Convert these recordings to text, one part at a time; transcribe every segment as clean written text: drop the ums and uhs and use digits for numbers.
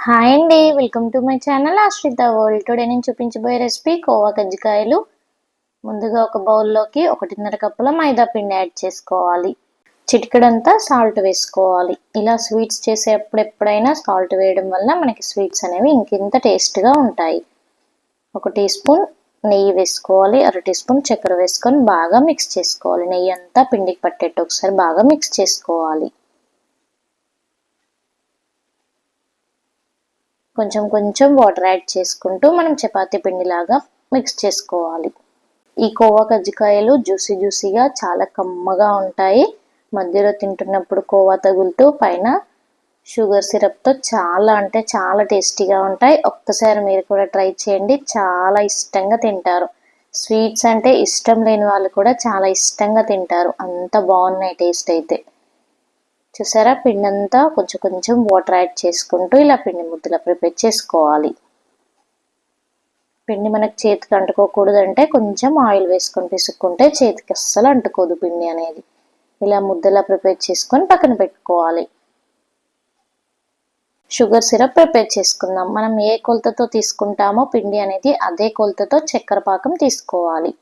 Hi అండి, welcome to my channel ఆశ్రిత world. Today నేను చూపించబోయే రెసిపీ కోవా కజ్జికాయలు. ముందుగా ఒక బౌల్లోకి 1.5 కప్పుల మైదా పిండి యాడ్ చేసుకోవాలి. చిటికెడంతా సాల్ట్ వేసుకోవాలి. ఇలా స్వీట్స్ చేసేటప్పుడు ఎప్పుడైనా సాల్ట్ వేయడం వల్ల మనకి స్వీట్స్ అనేవి ఇంకింత టేస్ట్గా ఉంటాయి. 1 టీ స్పూన్ నెయ్యి వేసుకోవాలి. 1/2 టీ స్పూన్ చక్కెర వేసుకొని బాగా మిక్స్ చేసుకోవాలి. నెయ్యి అంతా పిండికి పట్టేట్టు ఒకసారి బాగా మిక్స్ చేసుకోవాలి. కొంచెం కొంచెం వాటర్ యాడ్ చేసుకుంటూ మనం చపాతీ పిండిలాగా మిక్స్ చేసుకోవాలి. ఈ కోవా కజ్జికాయలు జ్యూసీగా చాలా కమ్మగా ఉంటాయి. మధ్యలో తింటున్నప్పుడు కోవా తగులుతూ పైన షుగర్ సిరప్తో చాలా అంటే చాలా టేస్టీగా ఉంటాయి. ఒక్కసారి మీరు కూడా ట్రై చేయండి, చాలా ఇష్టంగా తింటారు. స్వీట్స్ అంటే ఇష్టం లేని వాళ్ళు కూడా చాలా ఇష్టంగా తింటారు, అంత బాగున్నాయి టేస్ట్ అయితే. చూసారా, పిండి అంతా కొంచెం కొంచెం వాటర్ యాడ్ చేసుకుంటూ ఇలా పిండి ముద్దలా ప్రిపేర్ చేసుకోవాలి. పిండి మనకు చేతికి అంటుకోకూడదు అంటే కొంచెం ఆయిల్ వేసుకొని పిసుక్కుంటే చేతికి అస్సలు అంటుకోదు పిండి అనేది. ఇలా ముద్దలా ప్రిపేర్ చేసుకొని పక్కన పెట్టుకోవాలి. షుగర్ సిరప్ ప్రిపేర్ చేసుకుందాం. మనం ఏ కొలతతో తీసుకుంటామో పిండి అనేది అదే కొలతతో చక్కెర పాకం తీసుకోవాలి.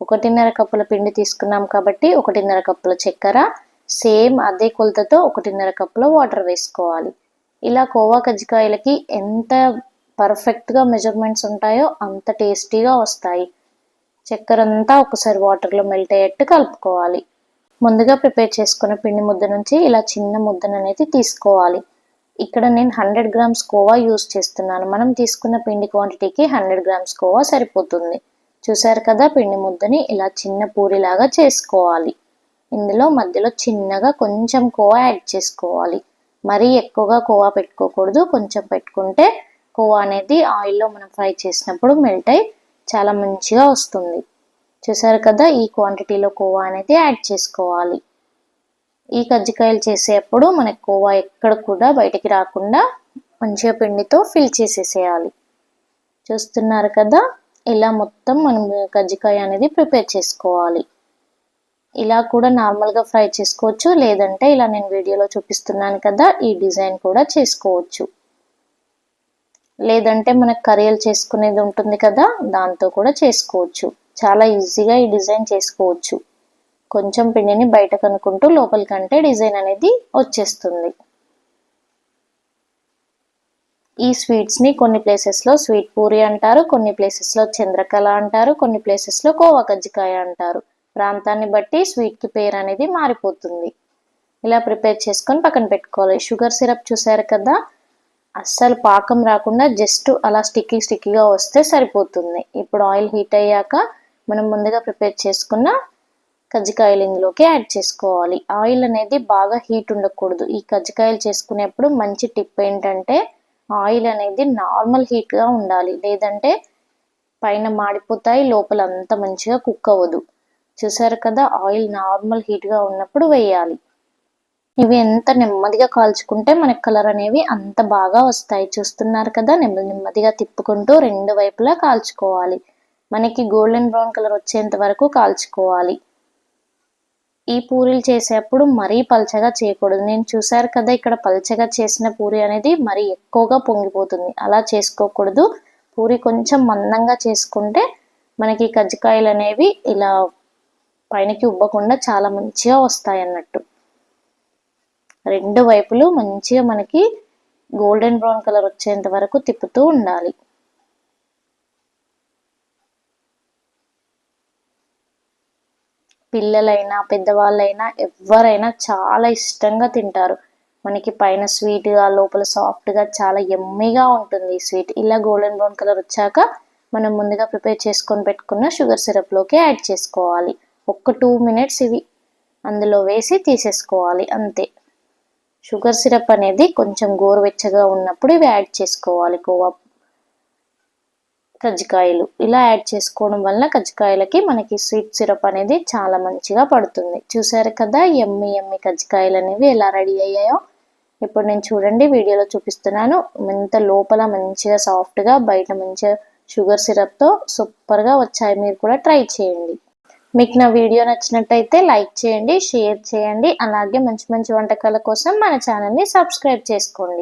1.5 కప్పుల పిండి తీసుకున్నాం కాబట్టి 1.5 కప్పుల చక్కెర, సేమ్ అదే కొలతతో 1.5 కప్పుల వాటర్ వేసుకోవాలి. ఇలా కోవా కజ్జికాయలకి ఎంత పర్ఫెక్ట్గా మెజర్మెంట్స్ ఉంటాయో అంత టేస్టీగా వస్తాయి. చక్కెర అంతా ఒకసారి వాటర్లో మెల్ట్ అయ్యేట్టు కలుపుకోవాలి. ముందుగా ప్రిపేర్ చేసుకున్న పిండి ముద్ద నుంచి ఇలా చిన్న ముద్దను అనేది తీసుకోవాలి. ఇక్కడ నేను 100 గ్రామ్స్ కోవా యూస్ చేస్తున్నాను. మనం తీసుకున్న పిండి క్వాంటిటీకి 100 గ్రామ్స్ కోవా సరిపోతుంది. చూసారు కదా, పిండి ముద్దని ఇలా చిన్న పూరిలాగా చేసుకోవాలి. ఇందులో మధ్యలో చిన్నగా కొంచెం కోవా యాడ్ చేసుకోవాలి. మరీ ఎక్కువగా కోవా పెట్టుకోకూడదు, కొంచెం పెట్టుకుంటే కోవా అనేది ఆయిల్లో మనం ఫ్రై చేసినప్పుడు మెల్ట్ అయి చాలా మంచిగా వస్తుంది. చూసారు కదా, ఈ క్వాంటిటీలో కోవా అనేది యాడ్ చేసుకోవాలి. ఈ కజ్జికాయలు చేసేటప్పుడు మనకి కోవా ఎక్కడ కూడా బయటికి రాకుండా మంచిగా పిండితో ఫిల్ చేసేసేయాలి. చూస్తున్నారు కదా, ఇలా మొత్తం మనం కజ్జికాయ అనేది ప్రిపేర్ చేసుకోవాలి. ఇలా కూడా నార్మల్గా ఫ్రై చేసుకోవచ్చు, లేదంటే ఇలా నేను వీడియోలో చూపిస్తున్నాను కదా ఈ డిజైన్ కూడా చేసుకోవచ్చు. లేదంటే మనకు కర్రీలు చేసుకునేది ఉంటుంది కదా, దాంతో కూడా చేసుకోవచ్చు. చాలా ఈజీగా ఈ డిజైన్ చేసుకోవచ్చు. కొంచెం పిండిని బయట కనుక్కుంటూ లోపలికంటే డిజైన్ అనేది వచ్చేస్తుంది. ఈ స్వీట్స్ని కొన్ని ప్లేసెస్లో స్వీట్ పూరి అంటారు, కొన్ని ప్లేసెస్లో చంద్రకళ అంటారు, కొన్ని ప్లేసెస్లో కోవా కజ్జికాయ అంటారు. ప్రాంతాన్ని బట్టి స్వీట్కి పేరు అనేది మారిపోతుంది. ఇలా ప్రిపేర్ చేసుకొని పక్కన పెట్టుకోవాలి. షుగర్ సిరప్ చూసారు కదా, అస్సలు పాకం రాకుండా జస్ట్ అలా స్టిక్కీగా వస్తే సరిపోతుంది. ఇప్పుడు ఆయిల్ హీట్ అయ్యాక మనం ముందుగా ప్రిపేర్ చేసుకున్న కజ్జికాయలు ఇందులోకి యాడ్ చేసుకోవాలి. ఆయిల్ అనేది బాగా హీట్ ఉండకూడదు. ఈ కజ్జికాయలు చేసుకునేప్పుడు మంచి టిప్ ఏంటంటే ఆయిల్ అనేది నార్మల్ హీట్గా ఉండాలి, లేదంటే పైన మాడిపోతాయి, లోపల అంత మంచిగా కుక్ అవ్వదు. చూసారు కదా, ఆయిల్ నార్మల్ హీట్గా ఉన్నప్పుడు వేయాలి. ఇవి ఎంత నెమ్మదిగా కాల్చుకుంటే మనకి కలర్ అనేవి అంత బాగా వస్తాయి. చూస్తున్నారు కదా, నెమ్మదిగా తిప్పుకుంటూ 2 వైపులా కాల్చుకోవాలి. మనకి గోల్డెన్ బ్రౌన్ కలర్ వచ్చేంత వరకు కాల్చుకోవాలి. ఈ పూరీలు చేసేటప్పుడు మరీ పల్చగా చేయకూడదు. నేను చూసారు కదా, ఇక్కడ పల్చగా చేసిన పూరి అనేది మరీ ఎక్కువగా పొంగిపోతుంది. అలా చేసుకోకూడదు. పూరి కొంచెం మందంగా చేసుకుంటే మనకి కజ్జికాయలు అనేవి ఇలా పైనకి ఉబ్బకుండా చాలా మంచిగా వస్తాయి అన్నట్టు. 2 వైపులు మంచిగా మనకి గోల్డెన్ బ్రౌన్ కలర్ వచ్చేంత వరకు తిప్పుతూ ఉండాలి. పిల్లలైనా పెద్దవాళ్ళైనా ఎవరైనా చాలా ఇష్టంగా తింటారు. మనకి పైన స్వీట్గా లోపల సాఫ్ట్గా చాలా యమ్మీగా ఉంటుంది ఈ స్వీట్. ఇలా గోల్డెన్ బ్రౌన్ కలర్ వచ్చాక మనం ముందుగా ప్రిపేర్ చేసుకొని పెట్టుకున్న షుగర్ సిరప్లోకి యాడ్ చేసుకోవాలి. 2 మినిట్స్ ఇవి అందులో వేసి తీసేసుకోవాలి, అంతే. షుగర్ సిరప్ అనేది కొంచెం గోరువెచ్చగా ఉన్నప్పుడు ఇవి యాడ్ చేసుకోవాలి. కోవా కజ్జికాయలు ఇలా యాడ్ చేసుకోవడం వల్ల కజ్జికాయలకి మనకి స్వీట్ సిరప్ అనేది చాలా మంచిగా పడుతుంది. చూసారు కదా, యమ్మీ కజ్జికాయలు అనేవి ఎలా రెడీ అయ్యాయో. ఇప్పుడు నేను చూడండి వీడియోలో చూపిస్తున్నాను. ఎంత లోపల మంచిగా సాఫ్ట్గా, బయట మంచిగా షుగర్ సిరప్తో సూపర్గా వచ్చాయి. మీరు కూడా ట్రై చేయండి. మీకు నా వీడియో నచ్చినట్టయితే లైక్ చేయండి, షేర్ చేయండి. అలాగే మంచి వంటకాల కోసం మన ఛానల్ని సబ్స్క్రైబ్ చేసుకోండి.